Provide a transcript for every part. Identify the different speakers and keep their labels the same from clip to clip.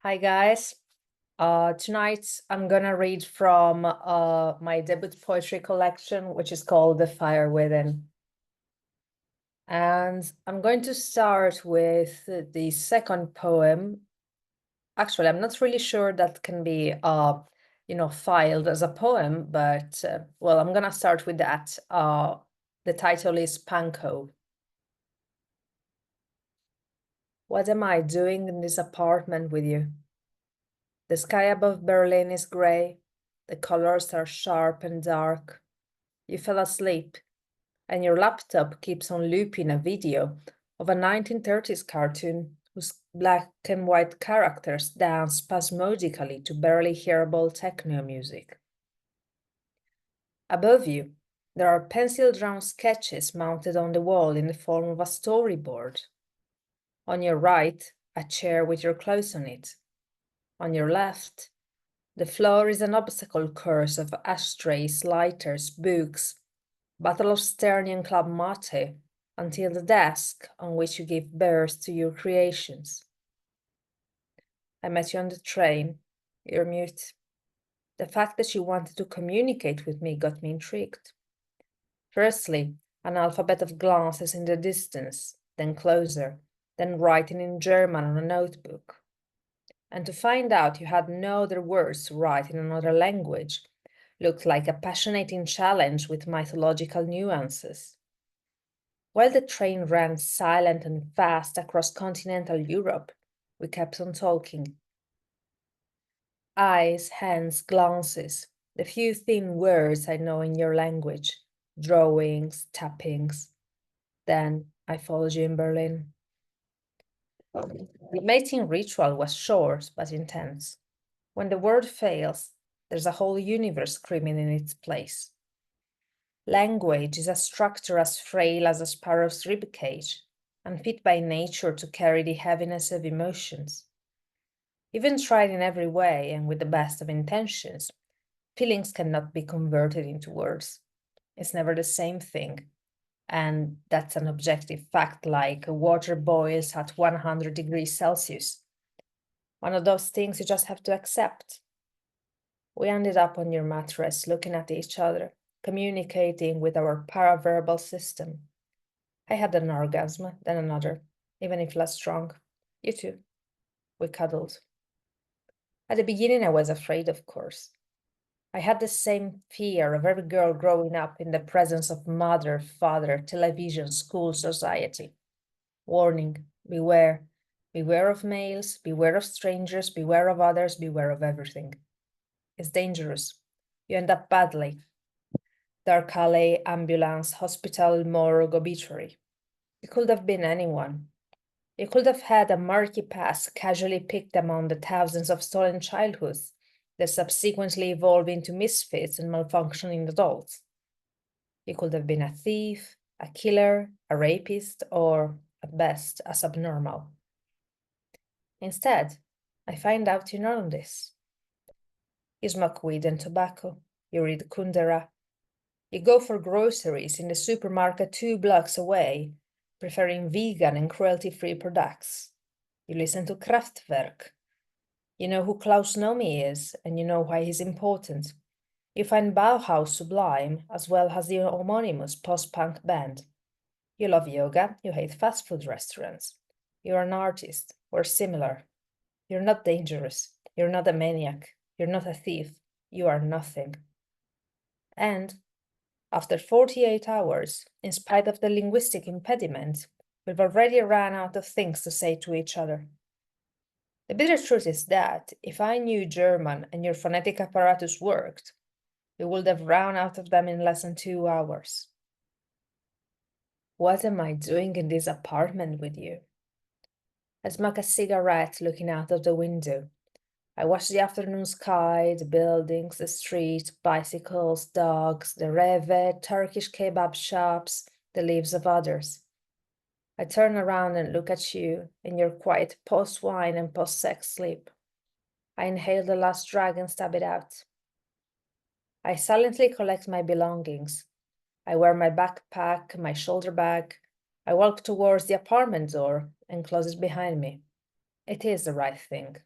Speaker 1: Hi guys. Tonight I'm gonna read from my debut poetry collection, which is called The Fire Within. And I'm going to start with the second poem. Actually, I'm not really sure that can be filed as a poem, but well, I'm gonna start with that. The title is Panko. What am I doing in this apartment with you? The sky above Berlin is gray. The colors are sharp and dark. You fell asleep, and your laptop keeps on looping a video of a 1930s cartoon whose black and white characters dance spasmodically to barely hearable techno music. Above you, there are pencil-drawn sketches mounted on the wall in the form of a storyboard. On your right, a chair with your clothes on it. On your left, the floor is an obstacle course of ashtrays, lighters, books, bottle of Sternian Club Mate, until the desk on which you give birth to your creations. I met you on the train. You're mute. The fact that you wanted to communicate with me got me intrigued. Firstly, an alphabet of glances in the distance, then closer, then writing in German on a notebook. And to find out you had no other words to write in another language looked like a passionating challenge with mythological nuances. While the train ran silent and fast across continental Europe, we kept on talking. Eyes, hands, glances, the few thin words I know in your language, drawings, tappings. Then I followed you in Berlin. The mating ritual was short but intense. When the word fails, there's a whole universe screaming in its place. Language is a structure as frail as a sparrow's ribcage, unfit by nature to carry the heaviness of emotions. Even tried in every way and with the best of intentions, feelings cannot be converted into words. It's never the same thing. And that's an objective fact, like water boils at 100 degrees Celsius. One of those things you just have to accept. We ended up on your mattress looking at each other, communicating with our paraverbal system. I had an orgasm, then another, even if less strong. You too. We cuddled. At the beginning, I was afraid, of course. I had the same fear of every girl growing up in the presence of mother, father, television, school, society. Warning, beware. Beware of males, beware of strangers, beware of others, beware of everything. It's dangerous. You end up badly. Dark alley, ambulance, hospital, morgue, obituary. It could have been anyone. You could have had a murky past casually picked among the thousands of stolen childhoods that subsequently evolve into misfits and malfunctioning adults. You could have been a thief, a killer, a rapist, or, at best, a subnormal. Instead, I find out you know this. You smoke weed and tobacco. You read Kundera. You go for groceries in the supermarket 2 blocks away, preferring vegan and cruelty-free products. You listen to Kraftwerk. You know who Klaus Nomi is, and you know why he's important. You find Bauhaus sublime, as well as the homonymous post-punk band. You love yoga, you hate fast food restaurants. You're an artist, we're similar. You're not dangerous, you're not a maniac, you're not a thief, you are nothing. And after 48 hours, in spite of the linguistic impediment, we've already run out of things to say to each other. The bitter truth is that if I knew German and your phonetic apparatus worked, we would have run out of them in less than 2 hours. What am I doing in this apartment with you? I smoke a cigarette looking out of the window. I watch the afternoon sky, the buildings, the street, bicycles, dogs, the Rewe, Turkish kebab shops, the lives of others. I turn around and look at you in your quiet post-wine and post-sex sleep. I inhale the last drag and stab it out. I silently collect my belongings. I wear my backpack, my shoulder bag. I walk towards the apartment door and close it behind me. It is the right thing.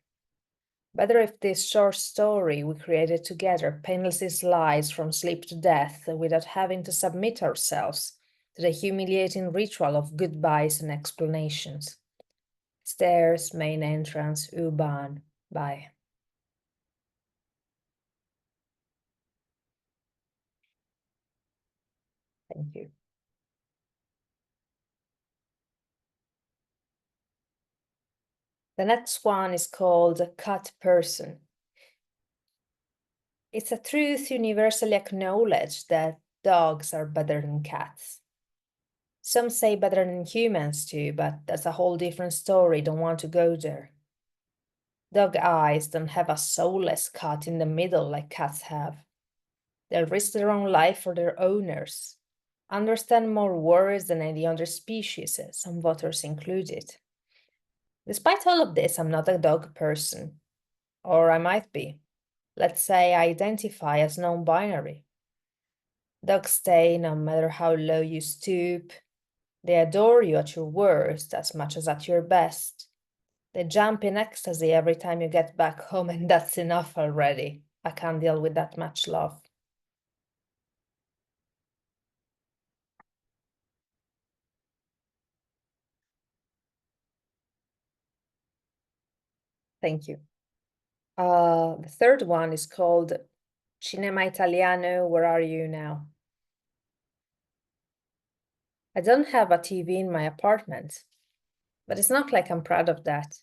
Speaker 1: Better if this short story we created together painlessly slides from sleep to death without having to submit ourselves to the humiliating ritual of goodbyes and explanations. Stairs, main entrance, U-Bahn, bye. Thank you. The next one is called Cat Person. It's a truth universally acknowledged that dogs are better than cats. Some say better than humans too, but that's a whole different story. Don't want to go there. Dog eyes don't have a soulless cut in the middle like cats have. They risk their own life for their owners. Understand more words than any other species, some voters included. Despite all of this, I'm not a dog person. Or I might be. Let's say I identify as non-binary. Dogs stay no matter how low you stoop. They adore you at your worst as much as at your best. They jump in ecstasy every time you get back home, and that's enough already. I can't deal with that much love. Thank you. The third one is called Cinema Italiano, Where Are You Now? I don't have a TV in my apartment, but it's not like I'm proud of that.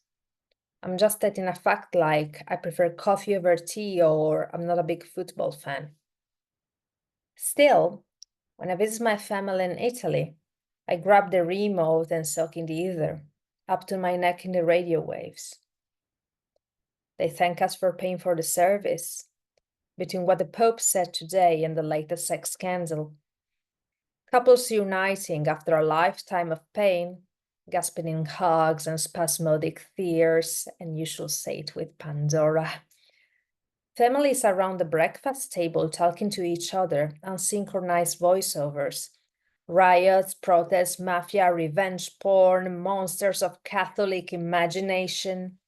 Speaker 1: I'm just stating a fact like I prefer coffee over tea or I'm not a big football fan. Still, when I visit my family in Italy, I grab the remote and soak in the ether, up to my neck in the radio waves. They thank us for paying for the service. Between what the Pope said today and the latest sex scandal, couples uniting after a lifetime of pain, gasping in hugs and spasmodic tears, and you shall say it with Pandora. Families around the breakfast table talking to each other, unsynchronized voiceovers, riots, protests, mafia, revenge porn, monsters of Catholic imagination,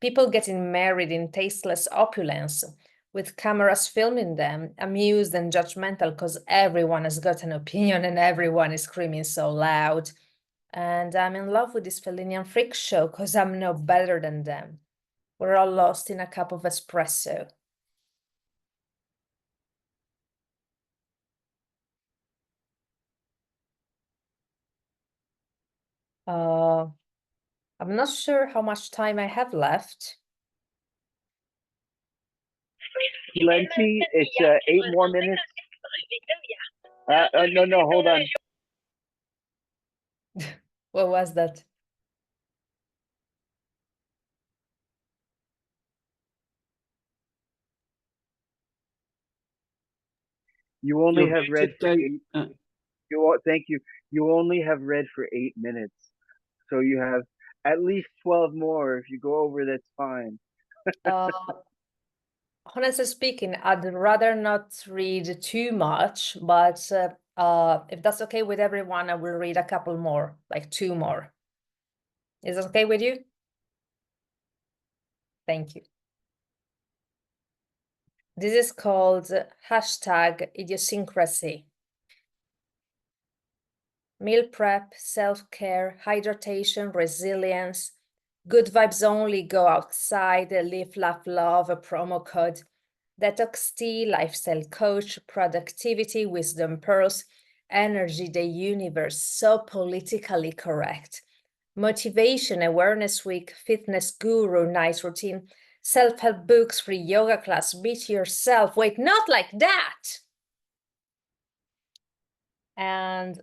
Speaker 1: people getting married in tasteless opulence, with cameras filming them, amused and judgmental because everyone has got an opinion and everyone is screaming so loud. And I'm in love with this Fellinian freak show because I'm no better than them. We're all lost in a cup of espresso. Uh, I'm not sure how much time I have left.
Speaker 2: Plenty. It's 8 more minutes. No, hold on.
Speaker 1: What was that?
Speaker 2: You only
Speaker 3: You're
Speaker 2: have read
Speaker 3: muted,
Speaker 2: for
Speaker 3: Dave.
Speaker 2: thank you. You only have read for 8 minutes, so you have at least 12 more. If you go over, that's fine.
Speaker 1: Uh, honestly speaking, I'd rather not read too much, but if that's okay with everyone, I will read a couple more, like two more. Is that okay with you? Thank you. This is called hashtag idiosyncrasy. Meal prep, self-care, hydration, resilience, good vibes only, go outside, live, laugh, love, a promo code, detox tea, lifestyle coach, productivity, wisdom pearls, energy, the universe, so politically correct. Motivation, awareness week, fitness guru, nice routine, self-help books, free yoga class, beat yourself. Wait, not like that. And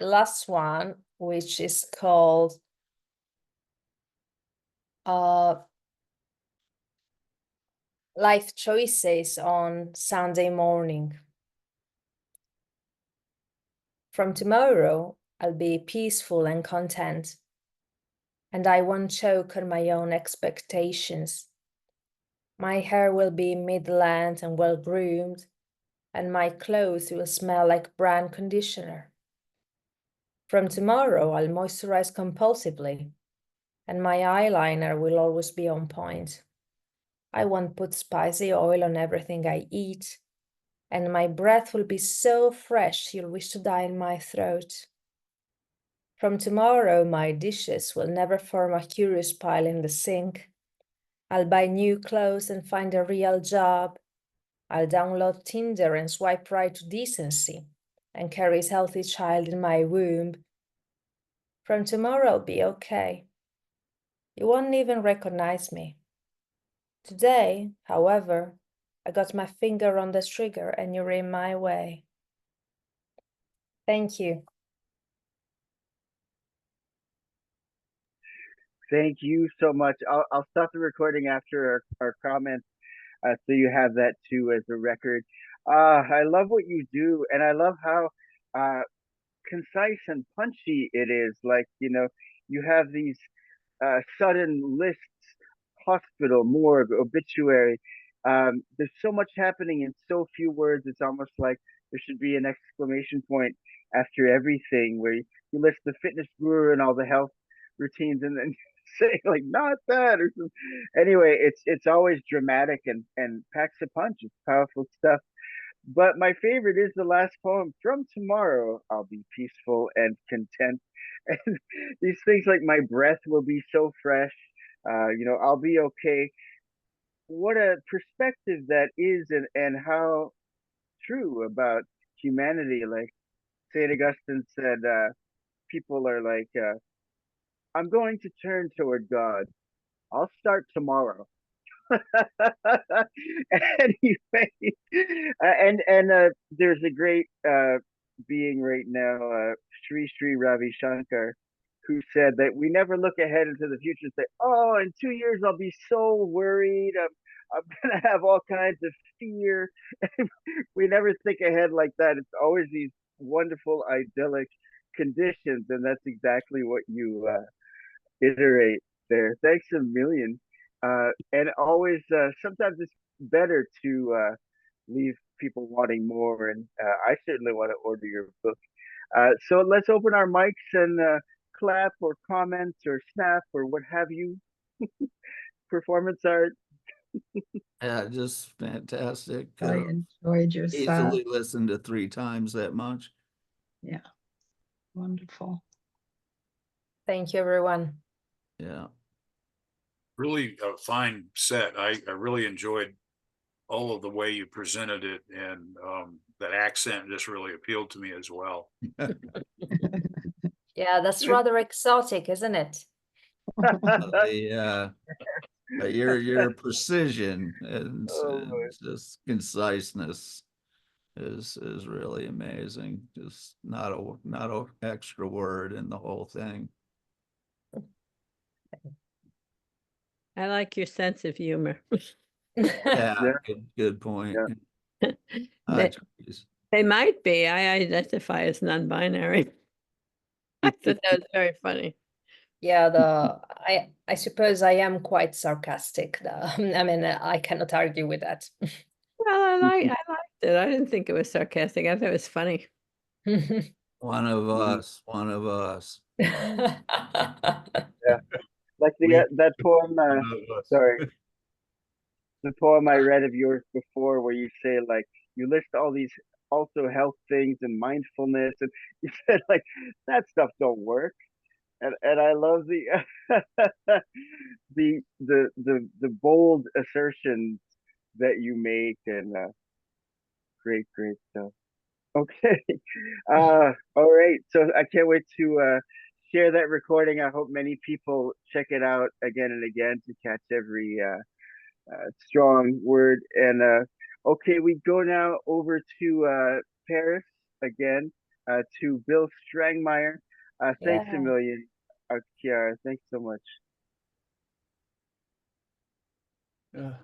Speaker 1: the last one, which is called life choices on Sunday morning. From tomorrow, I'll be peaceful and content, and I won't choke on my own expectations. My hair will be mid-length and well-groomed, and my clothes will smell like brand conditioner. From tomorrow, I'll moisturize compulsively, and my eyeliner will always be on point. I won't put spicy oil on everything I eat, and my breath will be so fresh you'll wish to die in my throat. From tomorrow, my dishes will never form a curious pile in the sink. I'll buy new clothes and find a real job. I'll download Tinder and swipe right to decency and carry his healthy child in my womb. From tomorrow, I'll be okay. You won't even recognize me. Today, however, I got my finger on the trigger and you're in my way. Thank you.
Speaker 2: Thank you so much. I'll stop the recording after our comments, so you have that too as a record. I love what you do, and I love how concise and punchy it is. Like, you have these sudden lists: hospital, morgue, obituary. There's so much happening in so few words. It's almost like there should be an exclamation point after everything, where you list the fitness guru and all the health routines, and then say like not that or something. Anyway, it's always dramatic and packs a punch. It's powerful stuff. But my favorite is the last poem. From tomorrow, I'll be peaceful and content. And these things like my breath will be so fresh. I'll be okay. What a perspective that is, and how true about humanity. Like St. Augustine said, people are like, I'm going to turn toward God. I'll start tomorrow. Anyway, and there's a great being right now, Sri Sri Ravi Shankar, who said that we never look ahead into the future and say, "Oh, in 2 years I'll be so worried. I'm gonna have all kinds of fear." We never think ahead like that. It's always these wonderful idyllic conditions, and that's exactly what you iterate there. Thanks a million. And always, sometimes it's better to leave people wanting more. And I certainly want to order your book. So let's open our mics and clap or comment or snap or what have you. Performance art.
Speaker 3: Yeah, just fantastic.
Speaker 4: I enjoyed your style.
Speaker 3: Easily listened to 3 times that much.
Speaker 4: Yeah, wonderful.
Speaker 1: Thank you, everyone.
Speaker 3: Yeah.
Speaker 5: Really a fine set. I really enjoyed all of the way you presented it, and that accent just really appealed to me as well.
Speaker 1: Yeah, that's rather exotic, isn't it?
Speaker 3: Your precision and,
Speaker 2: Oh,
Speaker 3: just conciseness is really amazing. Just not a extra word in the whole thing.
Speaker 6: I like your sense of humor.
Speaker 3: Yeah,
Speaker 2: Yeah.
Speaker 3: good point.
Speaker 6: They, they might be. I identify as non-binary. I thought that was very funny.
Speaker 1: Yeah, I suppose I am quite sarcastic. I mean, I cannot argue with that.
Speaker 6: Well, I liked it. I didn't think it was sarcastic. I thought it was funny.
Speaker 3: One of us.
Speaker 2: Yeah. Like that poem. Sorry. The poem I read of yours before, where you say like you list all these also health things and mindfulness, and you said like that stuff don't work, and I love the bold assertions that you make, and great stuff. Okay, all right. So I can't wait to share that recording. I hope many people check it out again and again to catch every strong word. And okay, we go now over to Paris again, to Bill Strangmeyer. Thanks a million, Chiara. Thanks so much.